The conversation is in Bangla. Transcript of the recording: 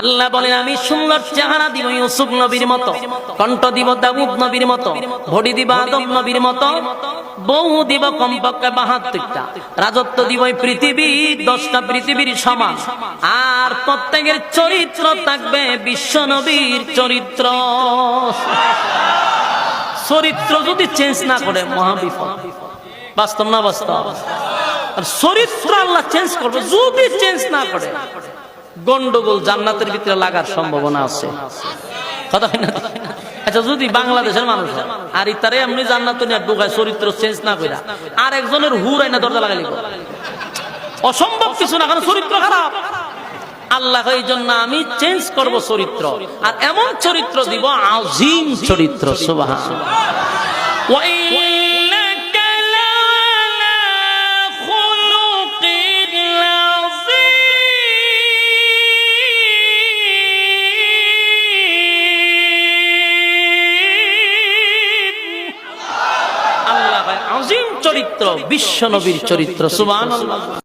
আল্লাহ বলেন আমি সুন্দর চেহারা দিব ইউসুফ নবীর মতো, কণ্ঠ দিব দাউদ নবীর মতো, বডি দিব আদম নবীর মতো, বউ দিব কমপক্ষে ৭২টা, রাজত্ব দিব এই পৃথিবী 10টা পৃথিবীর সমান, আর প্রত্যেকের চরিত্র থাকবে বিশ্ব নবীর চরিত্র। চরিত্র যদি চেঞ্জ না করে মহাবিপদ। বাস্তব না বাস্তব? আর চরিত্র আল্লাহ চেঞ্জ করবে, যদি চেঞ্জ না করে গন্ডগোল জান্নাতের ভিতরে লাগার সম্ভাবনা আছে। কথা হয় না? আচ্ছা, যদি বাংলাদেশের মানুষ আর ইতারে এমনি জান্নাত নিয়ে ঢুকায় চরিত্র চেঞ্জ না করে, আর একজনের হুর আইনা দরজা লাগাইলি অসম্ভব কিছু না, কারণ চরিত্র খারাপ। আল্লাহ এই জন্য আমি চেঞ্জ করব চরিত্র, আর এমন চরিত্র দিব আযীম চরিত্র। সুবহানাল্লাহ। আল্লাহ আযীম চরিত্র, বিশ্ব নবীর চরিত্র। সুবহানাল্লাহ।